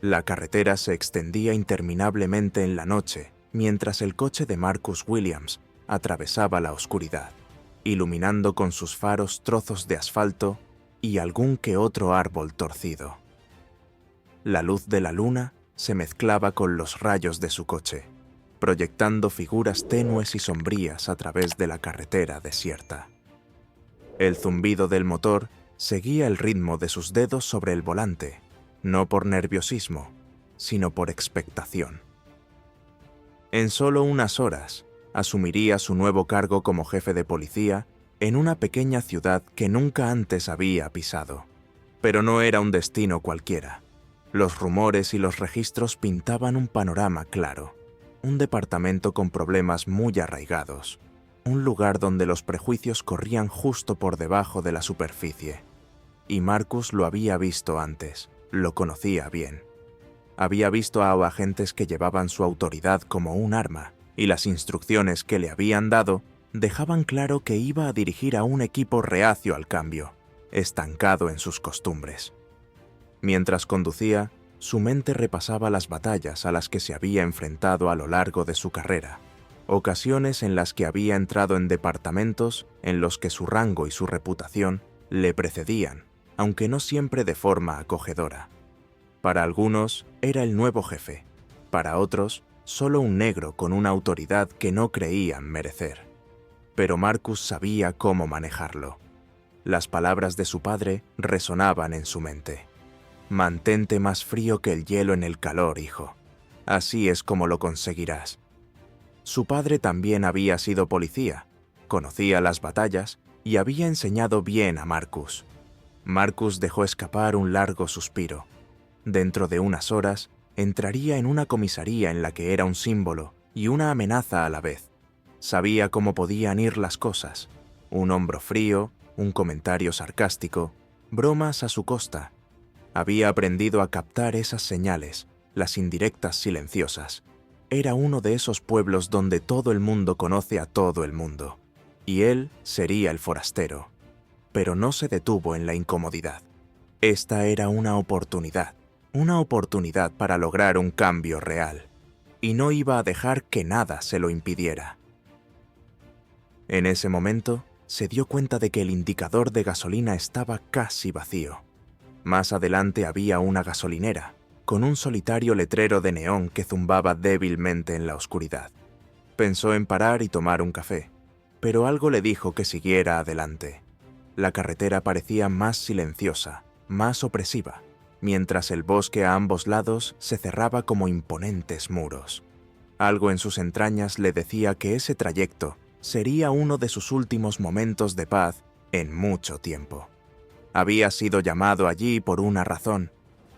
La carretera se extendía interminablemente en la noche, mientras el coche de Marcus Williams atravesaba la oscuridad, iluminando con sus faros trozos de asfalto y algún que otro árbol torcido. La luz de la luna se mezclaba con los rayos de su coche, proyectando figuras tenues y sombrías a través de la carretera desierta. El zumbido del motor seguía el ritmo de sus dedos sobre el volante, no por nerviosismo, sino por expectación. En solo unas horas, asumiría su nuevo cargo como jefe de policía en una pequeña ciudad que nunca antes había pisado. Pero no era un destino cualquiera. Los rumores y los registros pintaban un panorama claro, un departamento con problemas muy arraigados, un lugar donde los prejuicios corrían justo por debajo de la superficie. Y Marcus lo había visto antes, lo conocía bien. Había visto a agentes que llevaban su autoridad como un arma, y las instrucciones que le habían dado dejaban claro que iba a dirigir a un equipo reacio al cambio, estancado en sus costumbres. Mientras conducía, su mente repasaba las batallas a las que se había enfrentado a lo largo de su carrera, ocasiones en las que había entrado en departamentos en los que su rango y su reputación le precedían, aunque no siempre de forma acogedora. Para algunos era el nuevo jefe, para otros solo un negro con una autoridad que no creían merecer. Pero Marcus sabía cómo manejarlo. Las palabras de su padre resonaban en su mente. «Mantente más frío que el hielo en el calor, hijo. Así es como lo conseguirás». Su padre también había sido policía, conocía las batallas y había enseñado bien a Marcus. Marcus dejó escapar un largo suspiro. Dentro de unas horas, entraría en una comisaría en la que era un símbolo y una amenaza a la vez. Sabía cómo podían ir las cosas. Un hombro frío, un comentario sarcástico, bromas a su costa. Había aprendido a captar esas señales, las indirectas silenciosas. Era uno de esos pueblos donde todo el mundo conoce a todo el mundo. Y él sería el forastero. Pero no se detuvo en la incomodidad. Esta era una oportunidad para lograr un cambio real. Y no iba a dejar que nada se lo impidiera. En ese momento, se dio cuenta de que el indicador de gasolina estaba casi vacío. Más adelante había una gasolinera, con un solitario letrero de neón que zumbaba débilmente en la oscuridad. Pensó en parar y tomar un café, pero algo le dijo que siguiera adelante. La carretera parecía más silenciosa, más opresiva, mientras el bosque a ambos lados se cerraba como imponentes muros. Algo en sus entrañas le decía que ese trayecto sería uno de sus últimos momentos de paz en mucho tiempo. Había sido llamado allí por una razón,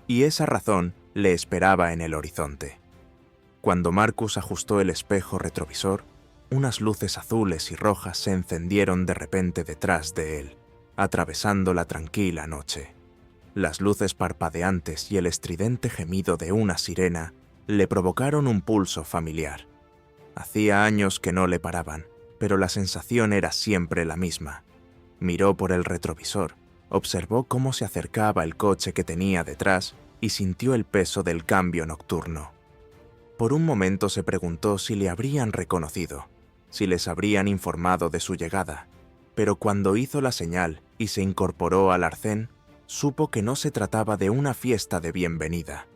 y esa razón le esperaba en el horizonte. Cuando Marcus ajustó el espejo retrovisor, unas luces azules y rojas se encendieron de repente detrás de él, atravesando la tranquila noche. Las luces parpadeantes y el estridente gemido de una sirena le provocaron un pulso familiar. Hacía años que no le paraban, pero la sensación era siempre la misma. Miró por el retrovisor, observó cómo se acercaba el coche que tenía detrás y sintió el peso del cambio nocturno. Por un momento se preguntó si le habrían reconocido, si les habrían informado de su llegada, pero cuando hizo la señal y se incorporó al arcén, supo que no se trataba de una fiesta de bienvenida.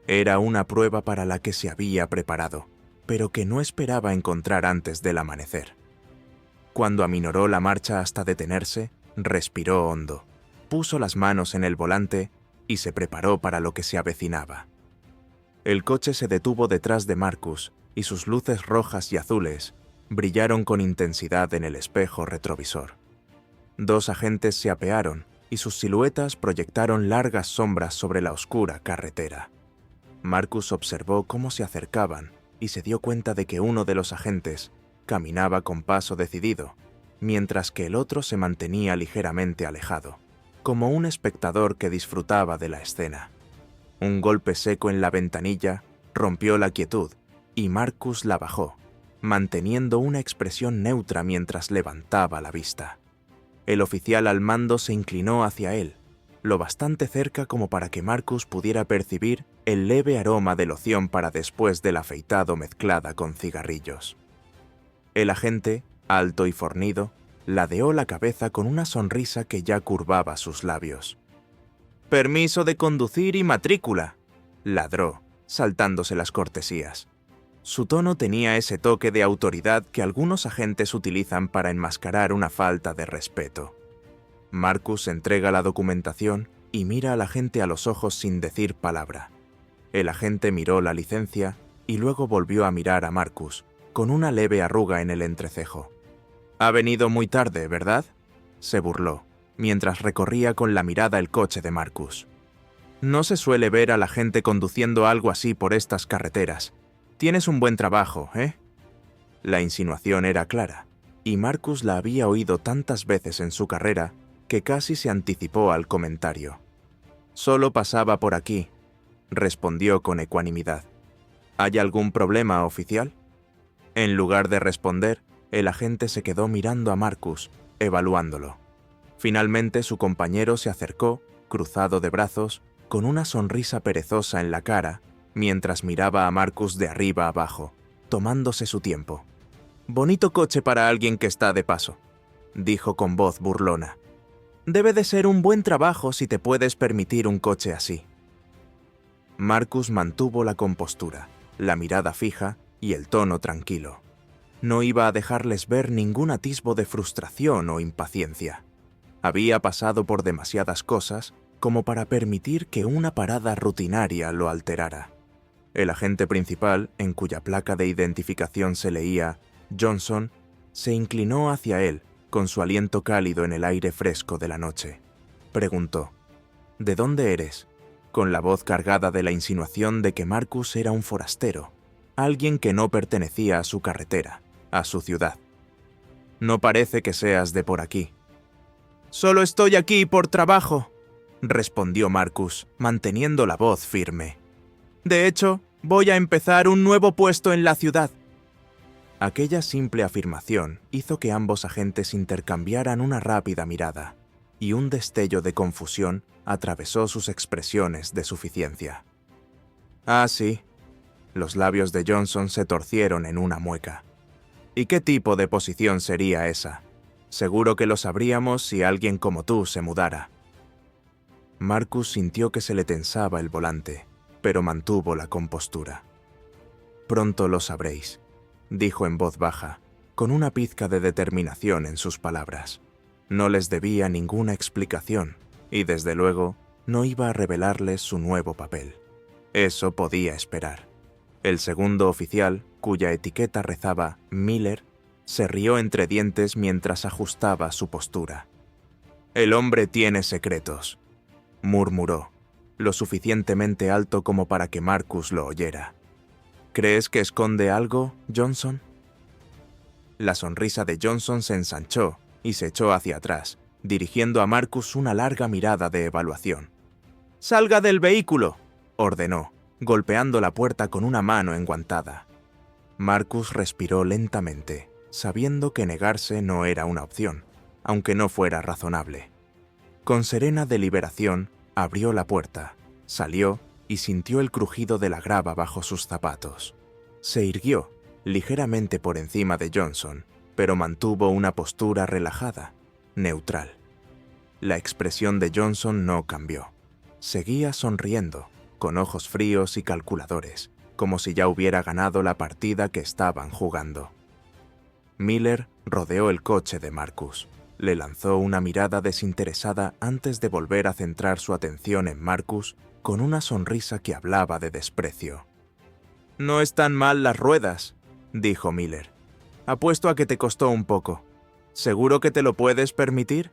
Era una prueba para la que se había preparado, pero que no esperaba encontrar antes del amanecer. Cuando aminoró la marcha hasta detenerse, respiró hondo, puso las manos en el volante y se preparó para lo que se avecinaba. El coche se detuvo detrás de Marcus y sus luces rojas y azules brillaron con intensidad en el espejo retrovisor. Dos agentes se apearon y sus siluetas proyectaron largas sombras sobre la oscura carretera. Marcus observó cómo se acercaban y se dio cuenta de que uno de los agentes caminaba con paso decidido, mientras que el otro se mantenía ligeramente alejado, como un espectador que disfrutaba de la escena. Un golpe seco en la ventanilla rompió la quietud y Marcus la bajó, manteniendo una expresión neutra mientras levantaba la vista. El oficial al mando se inclinó hacia él, lo bastante cerca como para que Marcus pudiera percibir el leve aroma de loción para después del afeitado mezclada con cigarrillos. El agente, alto y fornido, ladeó la cabeza con una sonrisa que ya curvaba sus labios. «Permiso de conducir y matrícula», ladró, saltándose las cortesías. Su tono tenía ese toque de autoridad que algunos agentes utilizan para enmascarar una falta de respeto. Marcus entrega la documentación y mira al agente a los ojos sin decir palabra. El agente miró la licencia y luego volvió a mirar a Marcus, con una leve arruga en el entrecejo. «Ha venido muy tarde, ¿verdad?», se burló, mientras recorría con la mirada el coche de Marcus. «No se suele ver a la gente conduciendo algo así por estas carreteras. Tienes un buen trabajo, ¿eh?». La insinuación era clara, y Marcus la había oído tantas veces en su carrera que casi se anticipó al comentario. «Solo pasaba por aquí», respondió con ecuanimidad. «¿Hay algún problema, oficial?». En lugar de responder, el agente se quedó mirando a Marcus, evaluándolo. Finalmente su compañero se acercó, cruzado de brazos, con una sonrisa perezosa en la cara, mientras miraba a Marcus de arriba abajo, tomándose su tiempo. «Bonito coche para alguien que está de paso», dijo con voz burlona. «Debe de ser un buen trabajo si te puedes permitir un coche así». Marcus mantuvo la compostura, la mirada fija y el tono tranquilo. No iba a dejarles ver ningún atisbo de frustración o impaciencia. Había pasado por demasiadas cosas como para permitir que una parada rutinaria lo alterara. El agente principal, en cuya placa de identificación se leía Johnson, se inclinó hacia él con su aliento cálido en el aire fresco de la noche. Preguntó: «¿De dónde eres?», con la voz cargada de la insinuación de que Marcus era un forastero, alguien que no pertenecía a su carretera, a su ciudad. «No parece que seas de por aquí». «Solo estoy aquí por trabajo», respondió Marcus, manteniendo la voz firme. «De hecho, voy a empezar un nuevo puesto en la ciudad». Aquella simple afirmación hizo que ambos agentes intercambiaran una rápida mirada, y un destello de confusión atravesó sus expresiones de suficiencia. «Ah, sí». Los labios de Johnson se torcieron en una mueca. «¿Y qué tipo de posición sería esa? Seguro que lo sabríamos si alguien como tú se mudara». Marcus sintió que se le tensaba el volante, pero mantuvo la compostura. «Pronto lo sabréis», dijo en voz baja, con una pizca de determinación en sus palabras. No les debía ninguna explicación, y desde luego no iba a revelarles su nuevo papel. Eso podía esperar. El segundo oficial, cuya etiqueta rezaba Miller, se rió entre dientes mientras ajustaba su postura. «El hombre tiene secretos», murmuró, lo suficientemente alto como para que Marcus lo oyera. «¿Crees que esconde algo, Johnson?». La sonrisa de Johnson se ensanchó y se echó hacia atrás, dirigiendo a Marcus una larga mirada de evaluación. «Salga del vehículo», ordenó, golpeando la puerta con una mano enguantada. Marcus respiró lentamente, sabiendo que negarse no era una opción, aunque no fuera razonable. Con serena deliberación, abrió la puerta, salió y sintió el crujido de la grava bajo sus zapatos. Se irguió, ligeramente por encima de Johnson, pero mantuvo una postura relajada, neutral. La expresión de Johnson no cambió. Seguía sonriendo, con ojos fríos y calculadores, como si ya hubiera ganado la partida que estaban jugando. Miller rodeó el coche de Marcus. Le lanzó una mirada desinteresada antes de volver a centrar su atención en Marcus con una sonrisa que hablaba de desprecio. «No están mal las ruedas», dijo Miller. «Apuesto a que te costó un poco. ¿Seguro que te lo puedes permitir?».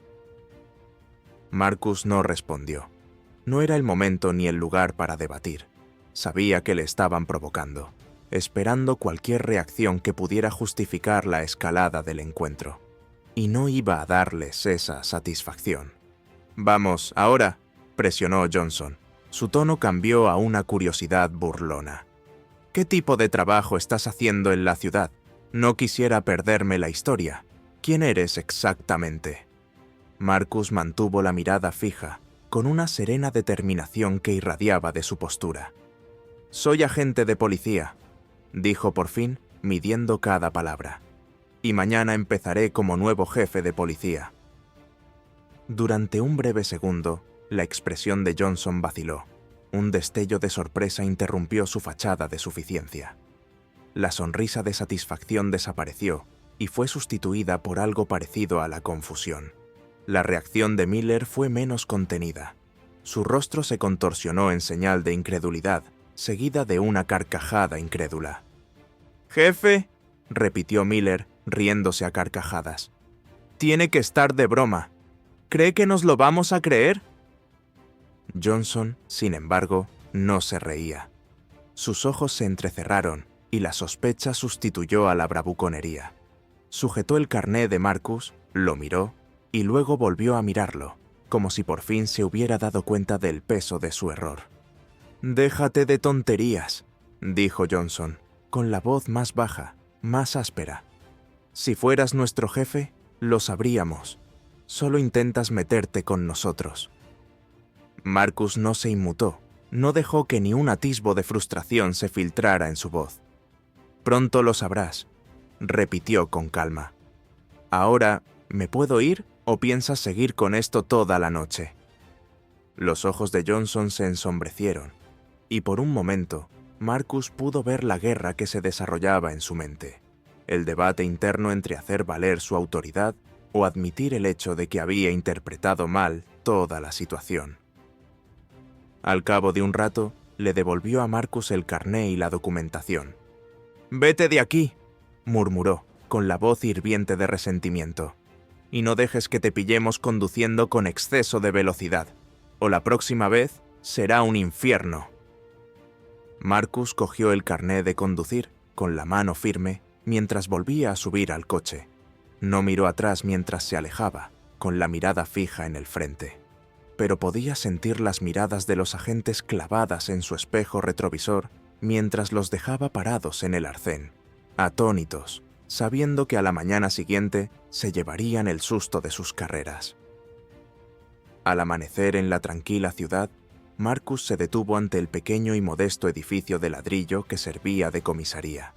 Marcus no respondió. No era el momento ni el lugar para debatir. Sabía que le estaban provocando, esperando cualquier reacción que pudiera justificar la escalada del encuentro. Y no iba a darles esa satisfacción. «Vamos, ahora», presionó Johnson. Su tono cambió a una curiosidad burlona. «¿Qué tipo de trabajo estás haciendo en la ciudad? No quisiera perderme la historia. ¿Quién eres exactamente?». Marcus mantuvo la mirada fija, con una serena determinación que irradiaba de su postura. «Soy agente de policía», dijo por fin, midiendo cada palabra. «Y mañana empezaré como nuevo jefe de policía». Durante un breve segundo, la expresión de Johnson vaciló. Un destello de sorpresa interrumpió su fachada de suficiencia. La sonrisa de satisfacción desapareció y fue sustituida por algo parecido a la confusión. La reacción de Miller fue menos contenida. Su rostro se contorsionó en señal de incredulidad, seguida de una carcajada incrédula. «Jefe», repitió Miller, riéndose a carcajadas. «Tiene que estar de broma. ¿Cree que nos lo vamos a creer?» Johnson, sin embargo, no se reía. Sus ojos se entrecerraron y la sospecha sustituyó a la bravuconería. Sujetó el carné de Marcus, lo miró y luego volvió a mirarlo, como si por fin se hubiera dado cuenta del peso de su error. «Déjate de tonterías», dijo Johnson, con la voz más baja, más áspera. «Si fueras nuestro jefe, lo sabríamos. Solo intentas meterte con nosotros». Marcus no se inmutó, no dejó que ni un atisbo de frustración se filtrara en su voz. «Pronto lo sabrás», repitió con calma. «Ahora, ¿me puedo ir o piensas seguir con esto toda la noche?» Los ojos de Johnson se ensombrecieron, y por un momento, Marcus pudo ver la guerra que se desarrollaba en su mente, el debate interno entre hacer valer su autoridad o admitir el hecho de que había interpretado mal toda la situación. Al cabo de un rato, le devolvió a Marcus el carné y la documentación. «Vete de aquí», murmuró, con la voz hirviente de resentimiento. «Y no dejes que te pillemos conduciendo con exceso de velocidad, o la próxima vez será un infierno». Marcus cogió el carné de conducir, con la mano firme, mientras volvía a subir al coche. No miró atrás mientras se alejaba, con la mirada fija en el frente. Pero podía sentir las miradas de los agentes clavadas en su espejo retrovisor mientras los dejaba parados en el arcén, atónitos, sabiendo que a la mañana siguiente se llevarían el susto de sus carreras. Al amanecer en la tranquila ciudad, Marcus se detuvo ante el pequeño y modesto edificio de ladrillo que servía de comisaría.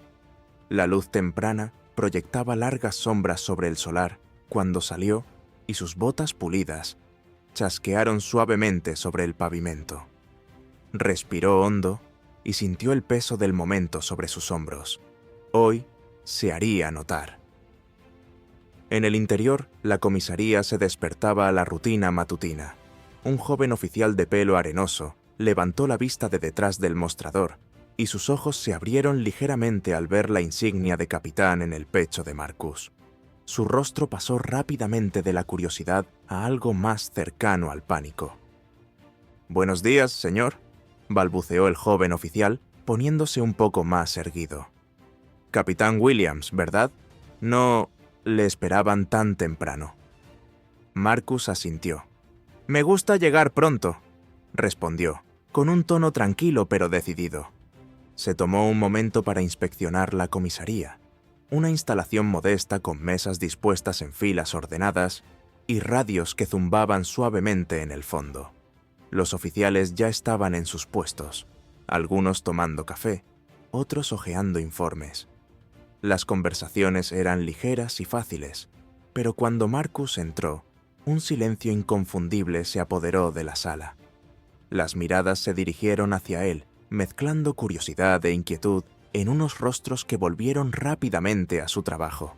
La luz temprana proyectaba largas sombras sobre el solar cuando salió y sus botas pulidas chasquearon suavemente sobre el pavimento. Respiró hondo y sintió el peso del momento sobre sus hombros. Hoy se haría notar. En el interior, la comisaría se despertaba a la rutina matutina. Un joven oficial de pelo arenoso levantó la vista de detrás del mostrador y sus ojos se abrieron ligeramente al ver la insignia de capitán en el pecho de Marcus. Su rostro pasó rápidamente de la curiosidad a algo más cercano al pánico. «Buenos días, señor», balbuceó el joven oficial, poniéndose un poco más erguido. «Capitán Williams, ¿verdad? No le esperaban tan temprano». Marcus asintió. «Me gusta llegar pronto», respondió, con un tono tranquilo pero decidido. Se tomó un momento para inspeccionar la comisaría, una instalación modesta con mesas dispuestas en filas ordenadas y radios que zumbaban suavemente en el fondo. Los oficiales ya estaban en sus puestos, algunos tomando café, otros hojeando informes. Las conversaciones eran ligeras y fáciles, pero cuando Marcus entró, un silencio inconfundible se apoderó de la sala. Las miradas se dirigieron hacia él, mezclando curiosidad e inquietud en unos rostros que volvieron rápidamente a su trabajo.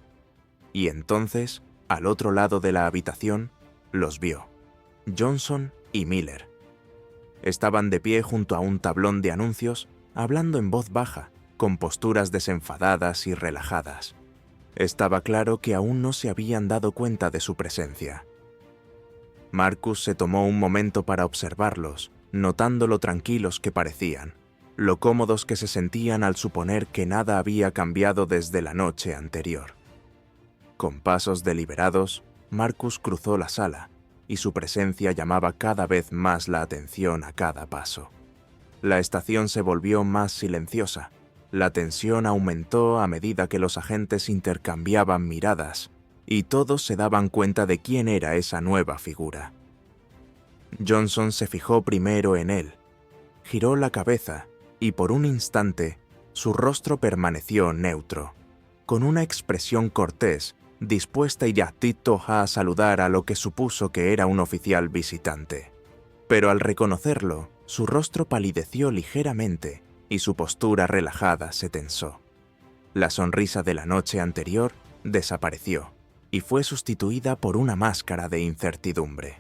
Y entonces, al otro lado de la habitación, los vio: Johnson y Miller. Estaban de pie junto a un tablón de anuncios, hablando en voz baja, con posturas desenfadadas y relajadas. Estaba claro que aún no se habían dado cuenta de su presencia. Marcus se tomó un momento para observarlos, notando lo tranquilos que parecían, lo cómodos que se sentían al suponer que nada había cambiado desde la noche anterior. Con pasos deliberados, Marcus cruzó la sala, y su presencia llamaba cada vez más la atención a cada paso. La estación se volvió más silenciosa, la tensión aumentó a medida que los agentes intercambiaban miradas, y todos se daban cuenta de quién era esa nueva figura. Johnson se fijó primero en él, giró la cabeza y por un instante su rostro permaneció neutro, con una expresión cortés, dispuesta y actito a saludar a lo que supuso que era un oficial visitante. Pero al reconocerlo, su rostro palideció ligeramente y su postura relajada se tensó. La sonrisa de la noche anterior desapareció y fue sustituida por una máscara de incertidumbre.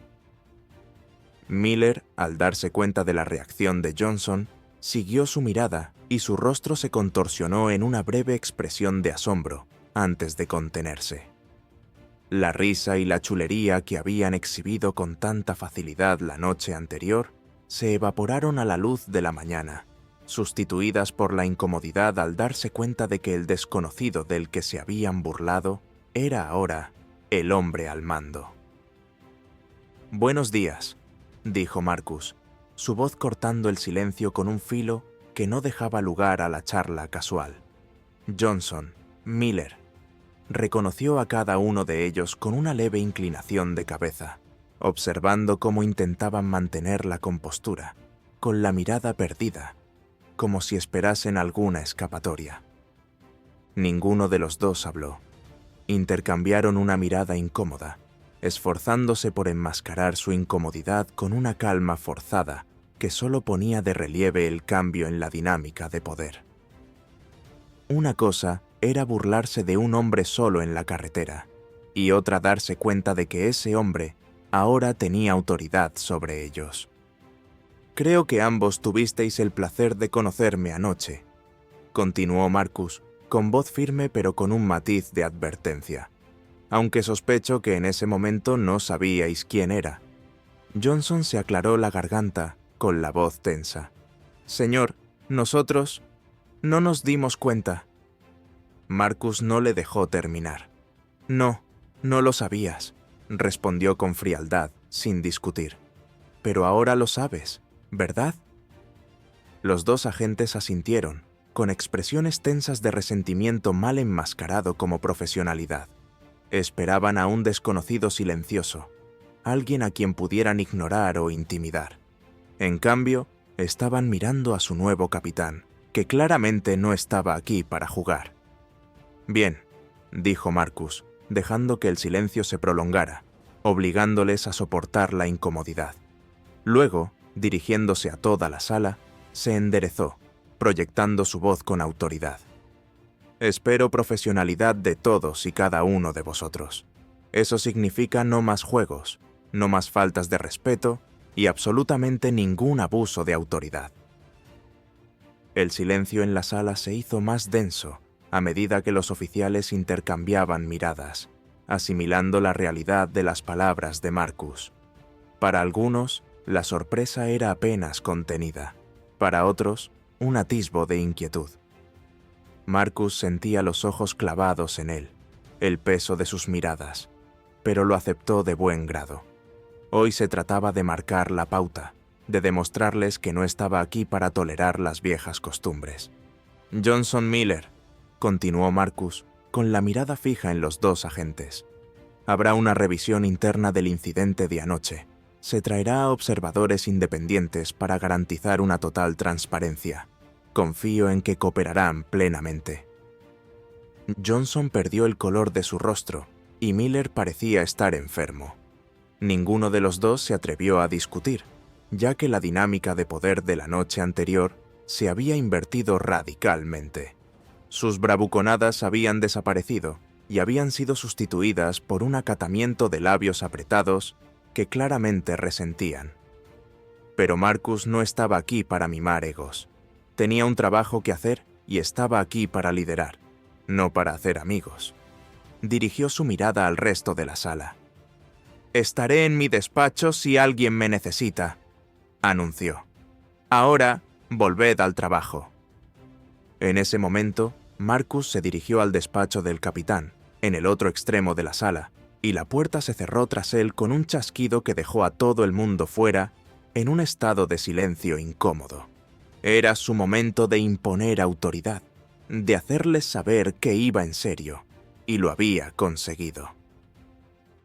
Miller, al darse cuenta de la reacción de Johnson, siguió su mirada y su rostro se contorsionó en una breve expresión de asombro antes de contenerse. La risa y la chulería que habían exhibido con tanta facilidad la noche anterior se evaporaron a la luz de la mañana, sustituidas por la incomodidad al darse cuenta de que el desconocido del que se habían burlado era ahora el hombre al mando. «Buenos días», dijo Marcus, su voz cortando el silencio con un filo que no dejaba lugar a la charla casual. Johnson, Miller. Reconoció a cada uno de ellos con una leve inclinación de cabeza, observando cómo intentaban mantener la compostura, con la mirada perdida, como si esperasen alguna escapatoria. Ninguno de los dos habló. Intercambiaron una mirada incómoda, esforzándose por enmascarar su incomodidad con una calma forzada que solo ponía de relieve el cambio en la dinámica de poder. Una cosa era burlarse de un hombre solo en la carretera, y otra darse cuenta de que ese hombre ahora tenía autoridad sobre ellos. «Creo que ambos tuvisteis el placer de conocerme anoche», continuó Marcus, con voz firme pero con un matiz de advertencia, aunque sospecho que en ese momento no sabíais quién era. Johnson se aclaró la garganta con la voz tensa. «Señor, nosotros no nos dimos cuenta». Marcus no le dejó terminar. «No, no lo sabías», respondió con frialdad, sin discutir. «Pero ahora lo sabes, ¿verdad?» Los dos agentes asintieron, con expresiones tensas de resentimiento mal enmascarado como profesionalidad. Esperaban a un desconocido silencioso, alguien a quien pudieran ignorar o intimidar. En cambio, estaban mirando a su nuevo capitán, que claramente no estaba aquí para jugar. «Bien», dijo Marcus, dejando que el silencio se prolongara, obligándoles a soportar la incomodidad. Luego, dirigiéndose a toda la sala, se enderezó, proyectando su voz con autoridad. «Espero profesionalidad de todos y cada uno de vosotros. Eso significa no más juegos, no más faltas de respeto y absolutamente ningún abuso de autoridad». El silencio en la sala se hizo más denso a medida que los oficiales intercambiaban miradas, asimilando la realidad de las palabras de Marcus. Para algunos, la sorpresa era apenas contenida. Para otros, un atisbo de inquietud. Marcus sentía los ojos clavados en él, el peso de sus miradas, pero lo aceptó de buen grado. Hoy se trataba de marcar la pauta, de demostrarles que no estaba aquí para tolerar las viejas costumbres. «Johnson Miller», continuó Marcus, con la mirada fija en los dos agentes. «Habrá una revisión interna del incidente de anoche. Se traerá a observadores independientes para garantizar una total transparencia. Confío en que cooperarán plenamente». Johnson perdió el color de su rostro y Miller parecía estar enfermo. Ninguno de los dos se atrevió a discutir, ya que la dinámica de poder de la noche anterior se había invertido radicalmente. Sus bravuconadas habían desaparecido y habían sido sustituidas por un acatamiento de labios apretados que claramente resentían. Pero Marcus no estaba aquí para mimar egos. Tenía un trabajo que hacer y estaba aquí para liderar, no para hacer amigos. Dirigió su mirada al resto de la sala. «Estaré en mi despacho si alguien me necesita», anunció. «Ahora, volved al trabajo». En ese momento, Marcus se dirigió al despacho del capitán, en el otro extremo de la sala, y la puerta se cerró tras él con un chasquido que dejó a todo el mundo fuera en un estado de silencio incómodo. Era su momento de imponer autoridad, de hacerles saber que iba en serio, y lo había conseguido.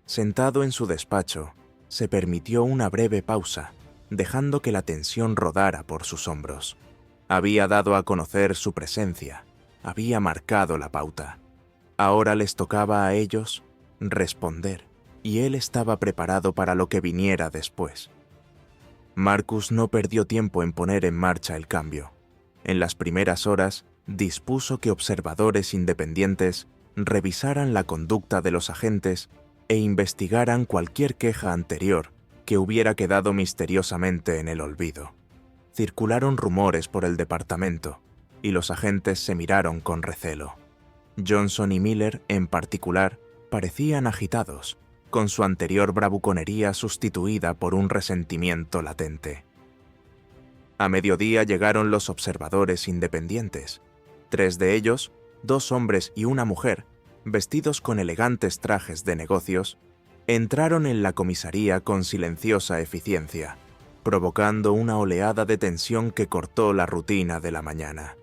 Sentado en su despacho, se permitió una breve pausa, dejando que la tensión rodara por sus hombros. Había dado a conocer su presencia, había marcado la pauta. Ahora les tocaba a ellos responder, y él estaba preparado para lo que viniera después. Marcus no perdió tiempo en poner en marcha el cambio. En las primeras horas, dispuso que observadores independientes revisaran la conducta de los agentes e investigaran cualquier queja anterior que hubiera quedado misteriosamente en el olvido. Circularon rumores por el departamento, y los agentes se miraron con recelo. Johnson y Miller, en particular, parecían agitados, con su anterior bravuconería sustituida por un resentimiento latente. A mediodía llegaron los observadores independientes. 3 de ellos, 2 hombres y una mujer, vestidos con elegantes trajes de negocios, entraron en la comisaría con silenciosa eficiencia, provocando una oleada de tensión que cortó la rutina de la mañana.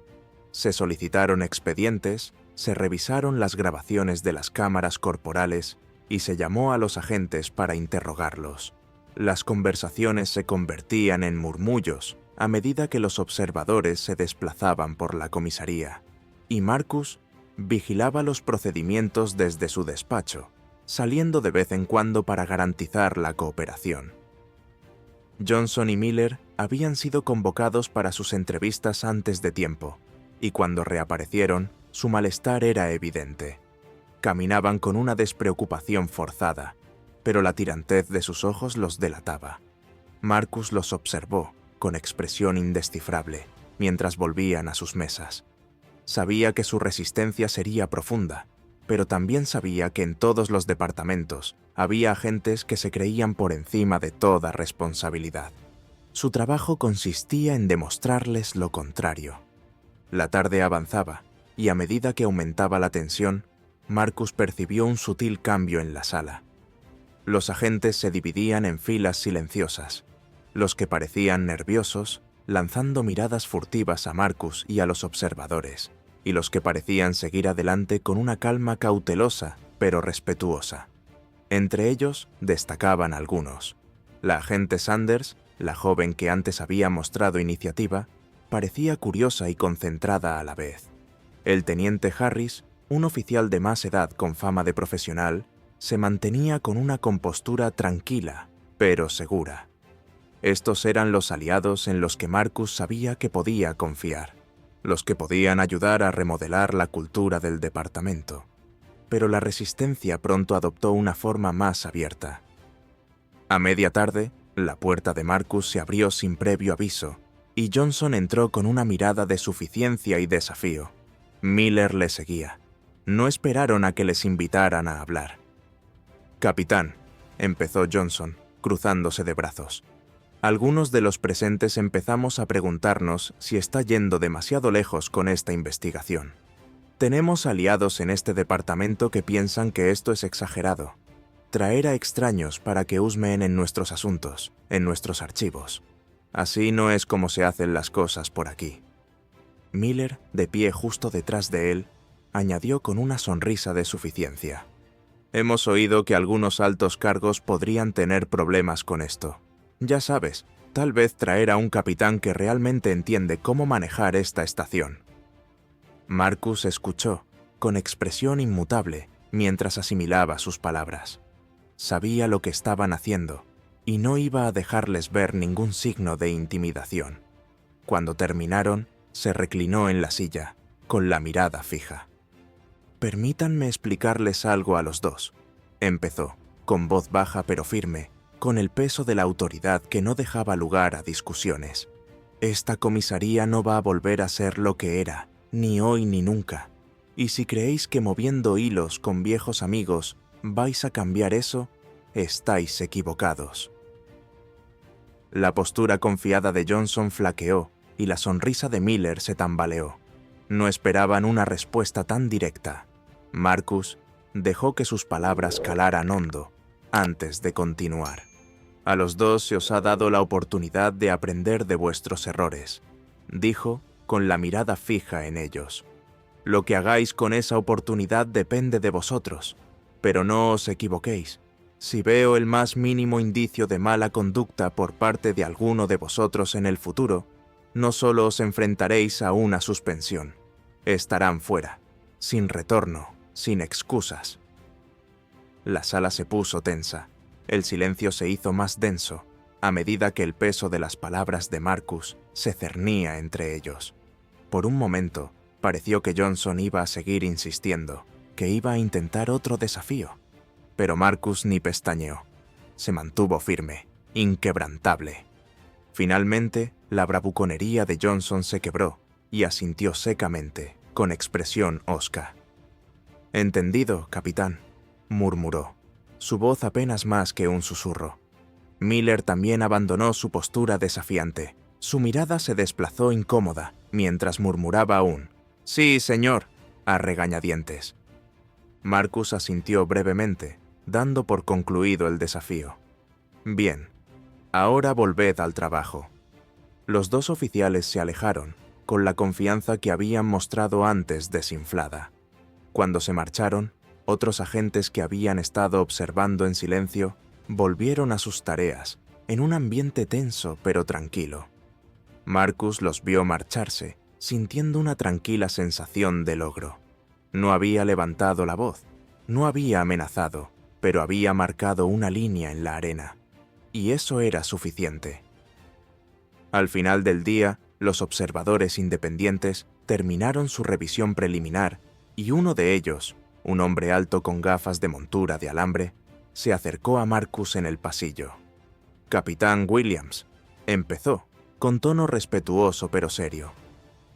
Se solicitaron expedientes, se revisaron las grabaciones de las cámaras corporales y se llamó a los agentes para interrogarlos. Las conversaciones se convertían en murmullos a medida que los observadores se desplazaban por la comisaría, y Marcus vigilaba los procedimientos desde su despacho, saliendo de vez en cuando para garantizar la cooperación. Johnson y Miller habían sido convocados para sus entrevistas antes de tiempo, y cuando reaparecieron, su malestar era evidente. Caminaban con una despreocupación forzada, pero la tirantez de sus ojos los delataba. Marcus los observó, con expresión indescifrable, mientras volvían a sus mesas. Sabía que su resistencia sería profunda, pero también sabía que en todos los departamentos había agentes que se creían por encima de toda responsabilidad. Su trabajo consistía en demostrarles lo contrario. La tarde avanzaba, y a medida que aumentaba la tensión, Marcus percibió un sutil cambio en la sala. Los agentes se dividían en filas silenciosas, los que parecían nerviosos, lanzando miradas furtivas a Marcus y a los observadores, y los que parecían seguir adelante con una calma cautelosa pero respetuosa. Entre ellos destacaban algunos. La agente Sanders, la joven que antes había mostrado iniciativa, parecía curiosa y concentrada a la vez. El teniente Harris, un oficial de más edad con fama de profesional, se mantenía con una compostura tranquila, pero segura. Estos eran los aliados en los que Marcus sabía que podía confiar, los que podían ayudar a remodelar la cultura del departamento. Pero la resistencia pronto adoptó una forma más abierta. A media tarde, la puerta de Marcus se abrió sin previo aviso, y Johnson entró con una mirada de suficiencia y desafío. Miller le seguía. No esperaron a que les invitaran a hablar. «Capitán», empezó Johnson, cruzándose de brazos. Algunos de los presentes empezamos a preguntarnos si está yendo demasiado lejos con esta investigación. Tenemos aliados en este departamento que piensan que esto es exagerado. Traer a extraños para que husmeen en nuestros asuntos, en nuestros archivos. Así no es como se hacen las cosas por aquí. Miller, de pie justo detrás de él, añadió con una sonrisa de suficiencia. Hemos oído que algunos altos cargos podrían tener problemas con esto. Ya sabes, tal vez traer a un capitán que realmente entiende cómo manejar esta estación. Marcus escuchó, con expresión inmutable, mientras asimilaba sus palabras. Sabía lo que estaban haciendo, y no iba a dejarles ver ningún signo de intimidación. Cuando terminaron, se reclinó en la silla, con la mirada fija. «Permítanme explicarles algo a los dos», empezó, con voz baja pero firme, con el peso de la autoridad que no dejaba lugar a discusiones. «Esta comisaría no va a volver a ser lo que era, ni hoy ni nunca. Y si creéis que moviendo hilos con viejos amigos vais a cambiar eso, estáis equivocados». La postura confiada de Johnson flaqueó y la sonrisa de Miller se tambaleó. No esperaban una respuesta tan directa. Marcus dejó que sus palabras calaran hondo antes de continuar. «A los dos se os ha dado la oportunidad de aprender de vuestros errores», dijo con la mirada fija en ellos. «Lo que hagáis con esa oportunidad depende de vosotros, pero no os equivoquéis. Si veo el más mínimo indicio de mala conducta por parte de alguno de vosotros en el futuro, no solo os enfrentaréis a una suspensión, estarán fuera, sin retorno, sin excusas. La sala se puso tensa. El silencio se hizo más denso a medida que el peso de las palabras de Marcus se cernía entre ellos. Por un momento, pareció que Johnson iba a seguir insistiendo, que iba a intentar otro desafío. Pero Marcus ni pestañeó. Se mantuvo firme, inquebrantable. Finalmente, la bravuconería de Johnson se quebró y asintió secamente, con expresión hosca. «Entendido, capitán», murmuró, su voz apenas más que un susurro. Miller también abandonó su postura desafiante. Su mirada se desplazó incómoda, mientras murmuraba aún, «Sí, señor», a regañadientes. Marcus asintió brevemente, dando por concluido el desafío. «Bien, ahora volved al trabajo». Los dos oficiales se alejaron, con la confianza que habían mostrado antes desinflada. Cuando se marcharon, otros agentes que habían estado observando en silencio volvieron a sus tareas, en un ambiente tenso pero tranquilo. Marcus los vio marcharse, sintiendo una tranquila sensación de logro. No había levantado la voz, no había amenazado, pero había marcado una línea en la arena. Y eso era suficiente. Al final del día, los observadores independientes terminaron su revisión preliminar y uno de ellos, un hombre alto con gafas de montura de alambre, se acercó a Marcus en el pasillo. «Capitán Williams», empezó, con tono respetuoso pero serio.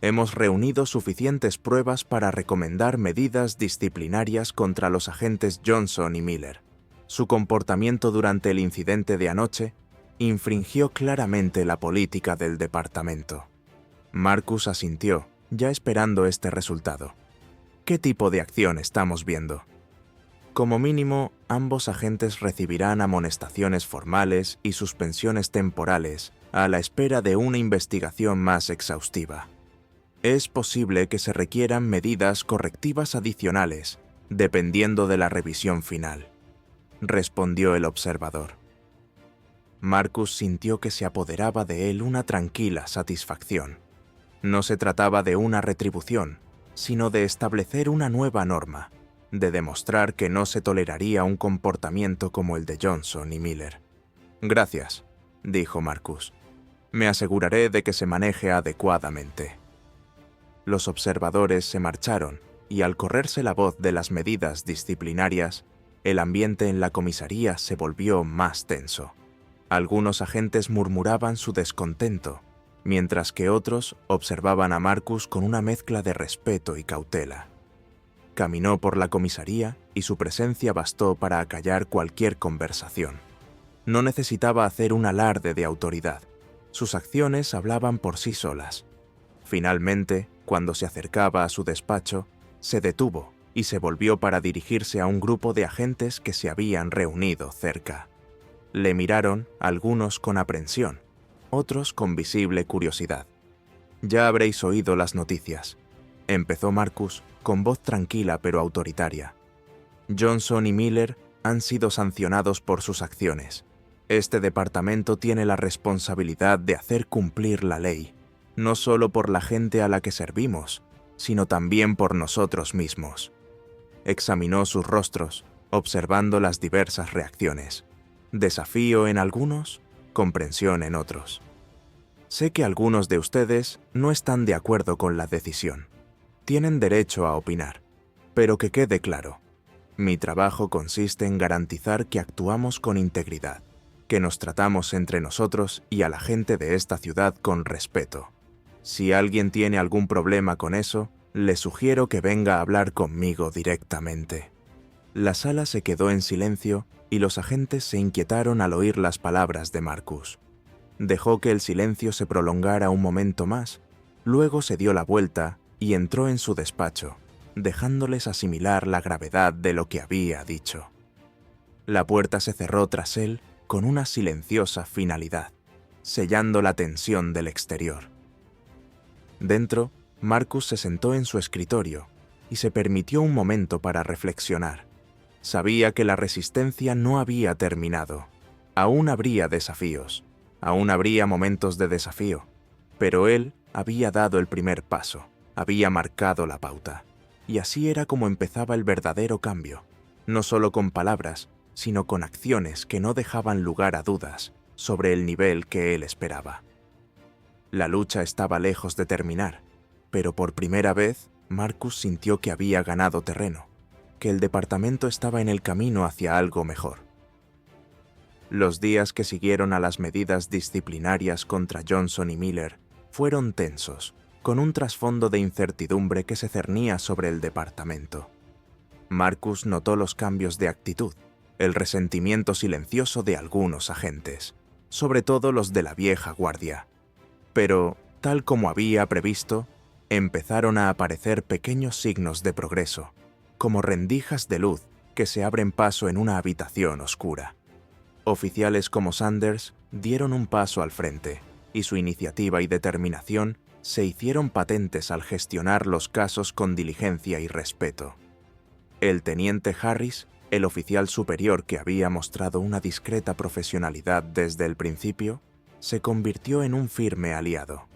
«Hemos reunido suficientes pruebas para recomendar medidas disciplinarias contra los agentes Johnson y Miller. Su comportamiento durante el incidente de anoche infringió claramente la política del departamento». Marcus asintió, ya esperando este resultado. «¿Qué tipo de acción estamos viendo?» «Como mínimo, ambos agentes recibirán amonestaciones formales y suspensiones temporales a la espera de una investigación más exhaustiva. Es posible que se requieran medidas correctivas adicionales, dependiendo de la revisión final», respondió el observador. Marcus sintió que se apoderaba de él una tranquila satisfacción. No se trataba de una retribución, sino de establecer una nueva norma, de demostrar que no se toleraría un comportamiento como el de Johnson y Miller. «Gracias», dijo Marcus. «Me aseguraré de que se maneje adecuadamente». Los observadores se marcharon y al correrse la voz de las medidas disciplinarias, el ambiente en la comisaría se volvió más tenso. Algunos agentes murmuraban su descontento, mientras que otros observaban a Marcus con una mezcla de respeto y cautela. Caminó por la comisaría y su presencia bastó para acallar cualquier conversación. No necesitaba hacer un alarde de autoridad. Sus acciones hablaban por sí solas. Finalmente, cuando se acercaba a su despacho, se detuvo y se volvió para dirigirse a un grupo de agentes que se habían reunido cerca. Le miraron, algunos con aprensión, otros con visible curiosidad. «Ya habréis oído las noticias», empezó Marcus con voz tranquila pero autoritaria. «Johnson y Miller han sido sancionados por sus acciones. Este departamento tiene la responsabilidad de hacer cumplir la ley, no solo por la gente a la que servimos, sino también por nosotros mismos». Examinó sus rostros, observando las diversas reacciones. Desafío en algunos, comprensión en otros. «Sé que algunos de ustedes no están de acuerdo con la decisión. Tienen derecho a opinar, pero que quede claro. Mi trabajo consiste en garantizar que actuamos con integridad, que nos tratamos entre nosotros y a la gente de esta ciudad con respeto. Si alguien tiene algún problema con eso, le sugiero que venga a hablar conmigo directamente». La sala se quedó en silencio y los agentes se inquietaron al oír las palabras de Marcus. Dejó que el silencio se prolongara un momento más, luego se dio la vuelta y entró en su despacho, dejándoles asimilar la gravedad de lo que había dicho. La puerta se cerró tras él con una silenciosa finalidad, sellando la tensión del exterior. Dentro, Marcus se sentó en su escritorio y se permitió un momento para reflexionar. Sabía que la resistencia no había terminado. Aún habría desafíos, aún habría momentos de desafío, pero él había dado el primer paso, había marcado la pauta. Y así era como empezaba el verdadero cambio, no solo con palabras, sino con acciones que no dejaban lugar a dudas sobre el nivel que él esperaba. La lucha estaba lejos de terminar, pero por primera vez Marcus sintió que había ganado terreno, que el departamento estaba en el camino hacia algo mejor. Los días que siguieron a las medidas disciplinarias contra Johnson y Miller fueron tensos, con un trasfondo de incertidumbre que se cernía sobre el departamento. Marcus notó los cambios de actitud, el resentimiento silencioso de algunos agentes, sobre todo los de la vieja guardia. Pero, tal como había previsto, empezaron a aparecer pequeños signos de progreso, como rendijas de luz que se abren paso en una habitación oscura. Oficiales como Sanders dieron un paso al frente, y su iniciativa y determinación se hicieron patentes al gestionar los casos con diligencia y respeto. El teniente Harris, el oficial superior que había mostrado una discreta profesionalidad desde el principio, se convirtió en un firme aliado.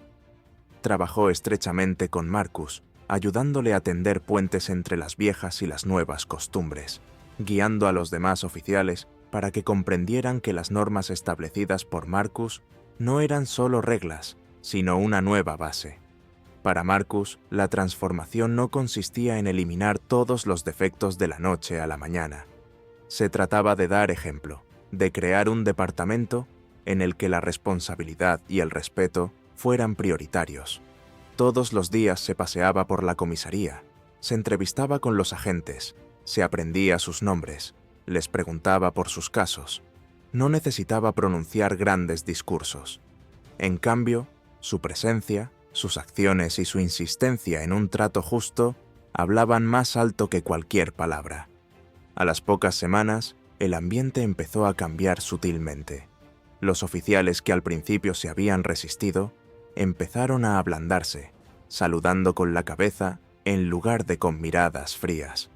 Trabajó estrechamente con Marcus, ayudándole a tender puentes entre las viejas y las nuevas costumbres, guiando a los demás oficiales para que comprendieran que las normas establecidas por Marcus no eran solo reglas, sino una nueva base. Para Marcus, la transformación no consistía en eliminar todos los defectos de la noche a la mañana. Se trataba de dar ejemplo, de crear un departamento en el que la responsabilidad y el respeto fueran prioritarios. Todos los días se paseaba por la comisaría, se entrevistaba con los agentes, se aprendía sus nombres, les preguntaba por sus casos. No necesitaba pronunciar grandes discursos. En cambio, su presencia, sus acciones y su insistencia en un trato justo hablaban más alto que cualquier palabra. A las pocas semanas, el ambiente empezó a cambiar sutilmente. Los oficiales que al principio se habían resistido empezaron a ablandarse, saludando con la cabeza en lugar de con miradas frías.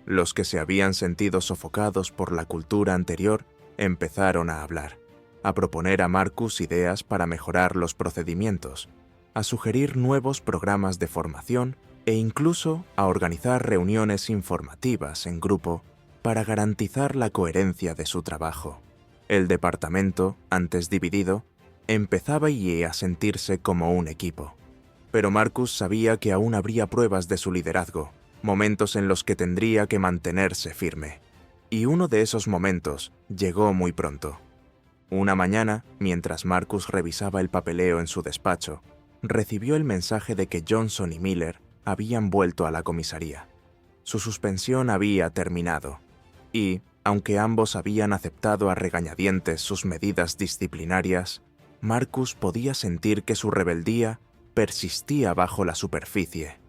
Los que se habían sentido sofocados por la cultura anterior empezaron a hablar, a proponer a Marcus ideas para mejorar los procedimientos, a sugerir nuevos programas de formación e incluso a organizar reuniones informativas en grupo para garantizar la coherencia de su trabajo. El departamento, antes dividido, empezaba a sentirse como un equipo. Pero Marcus sabía que aún habría pruebas de su liderazgo, momentos en los que tendría que mantenerse firme. Y uno de esos momentos llegó muy pronto. Una mañana, mientras Marcus revisaba el papeleo en su despacho, recibió el mensaje de que Johnson y Miller habían vuelto a la comisaría. Su suspensión había terminado, y, aunque ambos habían aceptado a regañadientes sus medidas disciplinarias, Marcus podía sentir que su rebeldía persistía bajo la superficie.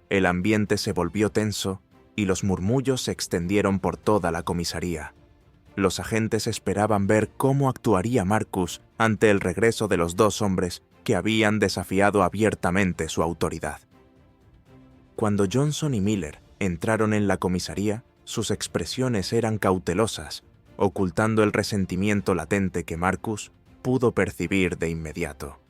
El ambiente se volvió tenso y los murmullos se extendieron por toda la comisaría. Los agentes esperaban ver cómo actuaría Marcus ante el regreso de los dos hombres que habían desafiado abiertamente su autoridad. Cuando Johnson y Miller entraron en la comisaría, sus expresiones eran cautelosas, ocultando el resentimiento latente que Marcus pudo percibir de inmediato.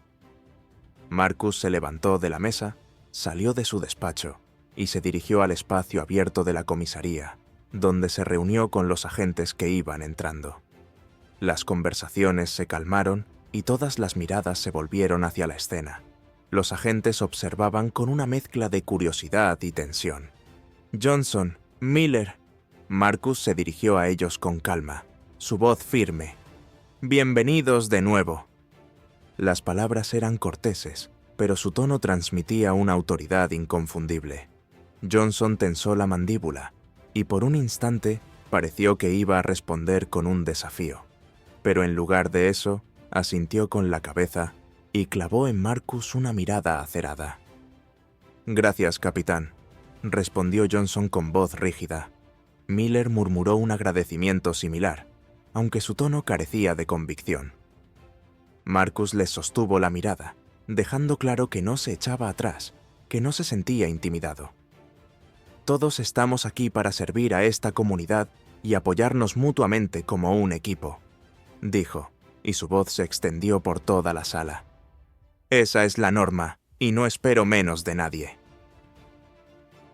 Marcus se levantó de la mesa, salió de su despacho y se dirigió al espacio abierto de la comisaría, donde se reunió con los agentes que iban entrando. Las conversaciones se calmaron y todas las miradas se volvieron hacia la escena. Los agentes observaban con una mezcla de curiosidad y tensión. «Johnson, Miller». Marcus se dirigió a ellos con calma, su voz firme. «Bienvenidos de nuevo». Las palabras eran corteses, pero su tono transmitía una autoridad inconfundible. Johnson tensó la mandíbula, y por un instante pareció que iba a responder con un desafío. Pero en lugar de eso, asintió con la cabeza y clavó en Marcus una mirada acerada. «Gracias, capitán», respondió Johnson con voz rígida. Miller murmuró un agradecimiento similar, aunque su tono carecía de convicción. Marcus les sostuvo la mirada, dejando claro que no se echaba atrás, que no se sentía intimidado. Todos estamos aquí para servir a esta comunidad y apoyarnos mutuamente como un equipo, dijo, y su voz se extendió por toda la sala. Esa es la norma, y no espero menos de nadie.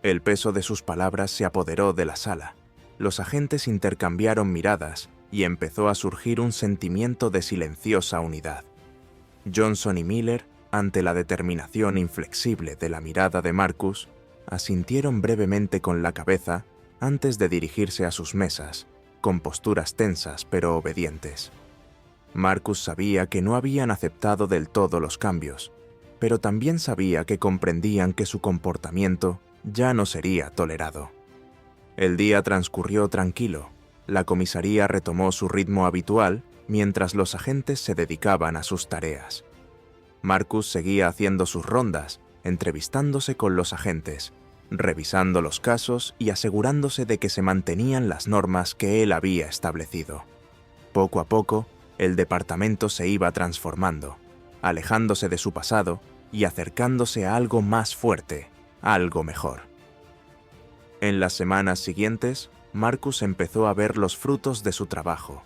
El peso de sus palabras se apoderó de la sala. Los agentes intercambiaron miradas y empezó a surgir un sentimiento de silenciosa unidad. Johnson y Miller, ante la determinación inflexible de la mirada de Marcus, asintieron brevemente con la cabeza antes de dirigirse a sus mesas, con posturas tensas pero obedientes. Marcus sabía que no habían aceptado del todo los cambios, pero también sabía que comprendían que su comportamiento ya no sería tolerado. El día transcurrió tranquilo. La comisaría retomó su ritmo habitual mientras los agentes se dedicaban a sus tareas. Marcus seguía haciendo sus rondas, entrevistándose con los agentes, revisando los casos y asegurándose de que se mantenían las normas que él había establecido. Poco a poco, el departamento se iba transformando, alejándose de su pasado y acercándose a algo más fuerte, algo mejor. En las semanas siguientes, Marcus empezó a ver los frutos de su trabajo.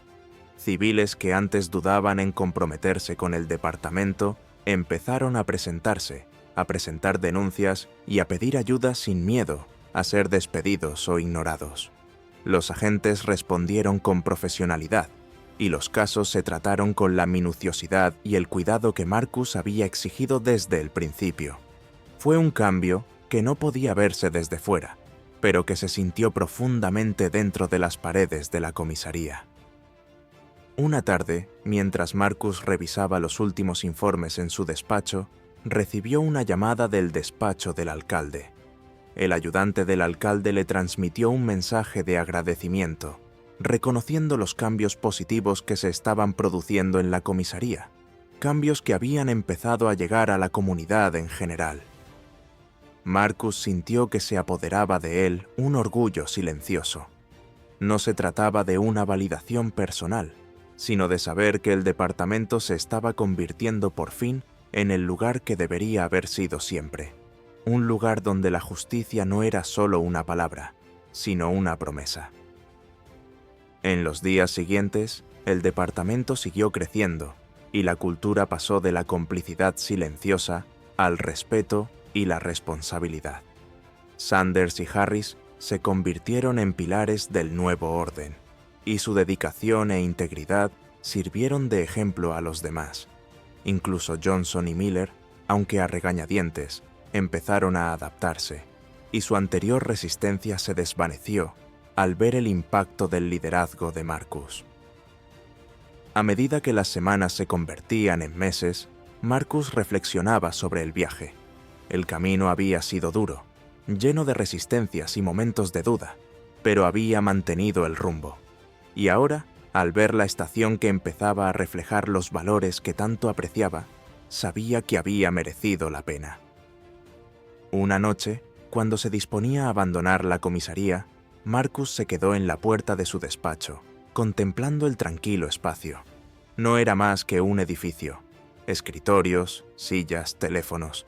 Civiles que antes dudaban en comprometerse con el departamento empezaron a presentarse, a presentar denuncias y a pedir ayuda sin miedo a ser despedidos o ignorados. Los agentes respondieron con profesionalidad y los casos se trataron con la minuciosidad y el cuidado que Marcus había exigido desde el principio. Fue un cambio que no podía verse desde fuera, pero que se sintió profundamente dentro de las paredes de la comisaría. Una tarde, mientras Marcus revisaba los últimos informes en su despacho, recibió una llamada del despacho del alcalde. El ayudante del alcalde le transmitió un mensaje de agradecimiento, reconociendo los cambios positivos que se estaban produciendo en la comisaría, cambios que habían empezado a llegar a la comunidad en general. Marcus sintió que se apoderaba de él un orgullo silencioso. No se trataba de una validación personal, sino de saber que el departamento se estaba convirtiendo por fin en el lugar que debería haber sido siempre. Un lugar donde la justicia no era solo una palabra, sino una promesa. En los días siguientes, el departamento siguió creciendo y la cultura pasó de la complicidad silenciosa al respeto y la responsabilidad. Sanders y Harris se convirtieron en pilares del nuevo orden, y su dedicación e integridad sirvieron de ejemplo a los demás. Incluso Johnson y Miller, aunque a regañadientes, empezaron a adaptarse, y su anterior resistencia se desvaneció al ver el impacto del liderazgo de Marcus. A medida que las semanas se convertían en meses, Marcus reflexionaba sobre el viaje. El camino había sido duro, lleno de resistencias y momentos de duda, pero había mantenido el rumbo. Y ahora, al ver la estación que empezaba a reflejar los valores que tanto apreciaba, sabía que había merecido la pena. Una noche, cuando se disponía a abandonar la comisaría, Marcus se quedó en la puerta de su despacho, contemplando el tranquilo espacio. No era más que un edificio, escritorios, sillas, teléfonos,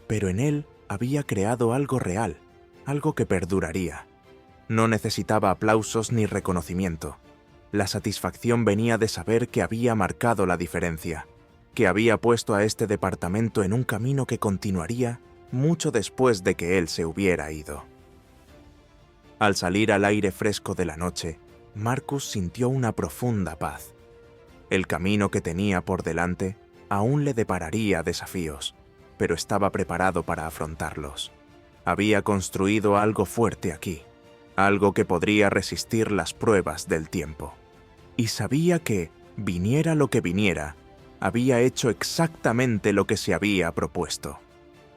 pero en él había creado algo real, algo que perduraría. No necesitaba aplausos ni reconocimiento. La satisfacción venía de saber que había marcado la diferencia, que había puesto a este departamento en un camino que continuaría mucho después de que él se hubiera ido. Al salir al aire fresco de la noche, Marcus sintió una profunda paz. El camino que tenía por delante aún le depararía desafíos, pero estaba preparado para afrontarlos. Había construido algo fuerte aquí, algo que podría resistir las pruebas del tiempo. Y sabía que, viniera lo que viniera, había hecho exactamente lo que se había propuesto.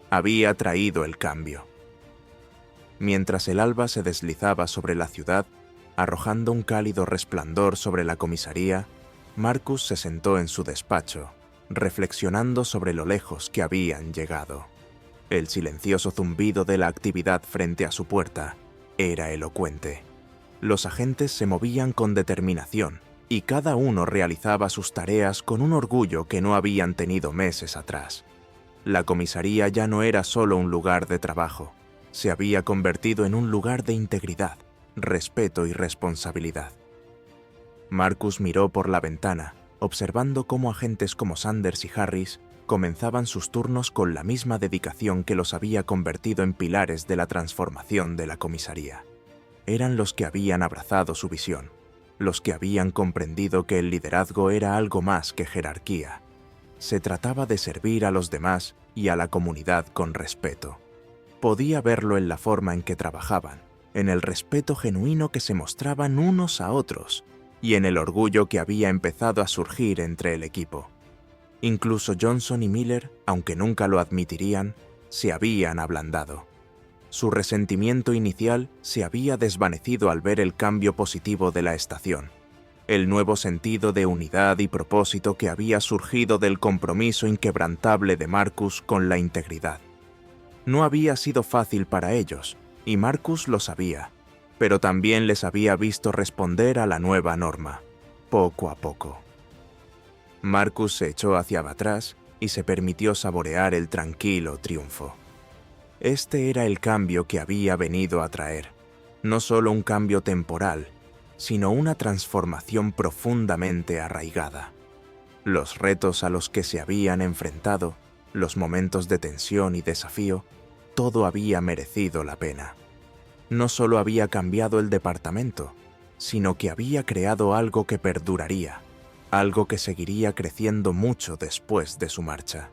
Había traído el cambio. Mientras el alba se deslizaba sobre la ciudad, arrojando un cálido resplandor sobre la comisaría, Marcus se sentó en su despacho, reflexionando sobre lo lejos que habían llegado. El silencioso zumbido de la actividad frente a su puerta era elocuente. Los agentes se movían con determinación y cada uno realizaba sus tareas con un orgullo que no habían tenido meses atrás. La comisaría ya no era solo un lugar de trabajo, Se había convertido en un lugar de integridad, respeto y responsabilidad. Marcus miró por la ventana, observando cómo agentes como Sanders y Harris comenzaban sus turnos con la misma dedicación que los había convertido en pilares de la transformación de la comisaría. Eran los que habían abrazado su visión, los que habían comprendido que el liderazgo era algo más que jerarquía. Se trataba de servir a los demás y a la comunidad con respeto. Podía verlo en la forma en que trabajaban, en el respeto genuino que se mostraban unos a otros y en el orgullo que había empezado a surgir entre el equipo. Incluso Johnson y Miller, aunque nunca lo admitirían, se habían ablandado. Su resentimiento inicial se había desvanecido al ver el cambio positivo de la estación, el nuevo sentido de unidad y propósito que había surgido del compromiso inquebrantable de Marcus con la integridad. No había sido fácil para ellos, y Marcus lo sabía, pero también les había visto responder a la nueva norma, poco a poco. Marcus se echó hacia atrás y se permitió saborear el tranquilo triunfo. Este era el cambio que había venido a traer, no solo un cambio temporal, sino una transformación profundamente arraigada. Los retos a los que se habían enfrentado, los momentos de tensión y desafío, todo había merecido la pena. No solo había cambiado el departamento, sino que había creado algo que perduraría, algo que seguiría creciendo mucho después de su marcha.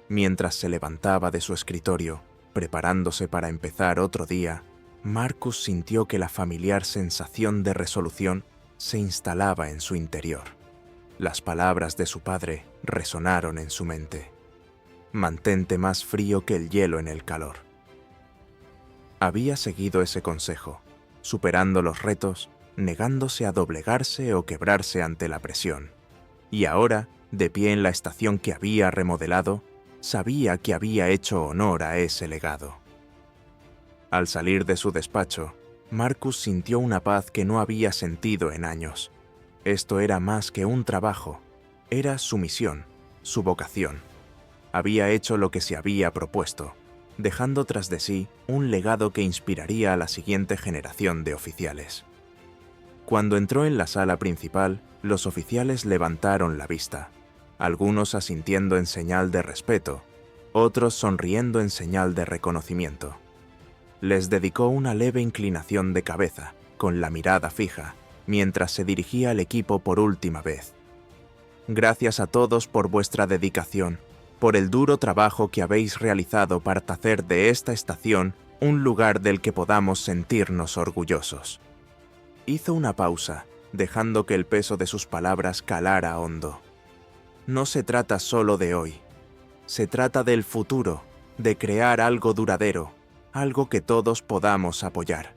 Mientras se levantaba de su escritorio, preparándose para empezar otro día, Marcus sintió que la familiar sensación de resolución se instalaba en su interior. Las palabras de su padre resonaron en su mente. Mantente más frío que el hielo en el calor. Había seguido ese consejo, superando los retos, negándose a doblegarse o quebrarse ante la presión. Y ahora, de pie en la estación que había remodelado, sabía que había hecho honor a ese legado. Al salir de su despacho, Marcus sintió una paz que no había sentido en años. Esto era más que un trabajo, era su misión, su vocación. Había hecho lo que se había propuesto, dejando tras de sí un legado que inspiraría a la siguiente generación de oficiales. Cuando entró en la sala principal, los oficiales levantaron la vista, algunos asintiendo en señal de respeto, otros sonriendo en señal de reconocimiento. Les dedicó una leve inclinación de cabeza, con la mirada fija, mientras se dirigía al equipo por última vez. Gracias a todos por vuestra dedicación, por el duro trabajo que habéis realizado para hacer de esta estación un lugar del que podamos sentirnos orgullosos. Hizo una pausa, dejando que el peso de sus palabras calara hondo. No se trata solo de hoy. Se trata del futuro, de crear algo duradero, algo que todos podamos apoyar.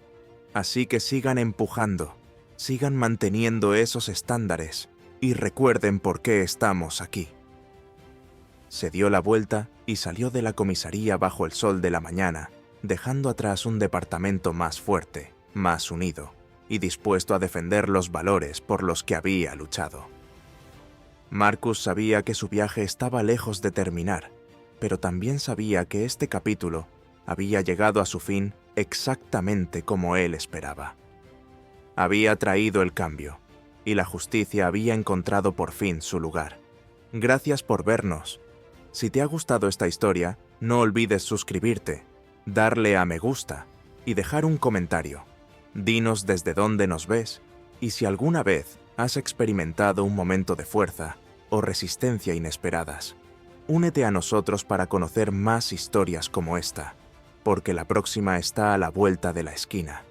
Así que sigan empujando, sigan manteniendo esos estándares y recuerden por qué estamos aquí. Se dio la vuelta y salió de la comisaría bajo el sol de la mañana, dejando atrás un departamento más fuerte, más unido y dispuesto a defender los valores por los que había luchado. Marcus sabía que su viaje estaba lejos de terminar, pero también sabía que este capítulo había llegado a su fin exactamente como él esperaba. Había traído el cambio, y la justicia había encontrado por fin su lugar. Gracias por vernos. Si te ha gustado esta historia, no olvides suscribirte, darle a me gusta y dejar un comentario. Dinos desde dónde nos ves y si alguna vez has experimentado un momento de fuerza o resistencia inesperadas. Únete a nosotros para conocer más historias como esta, porque la próxima está a la vuelta de la esquina.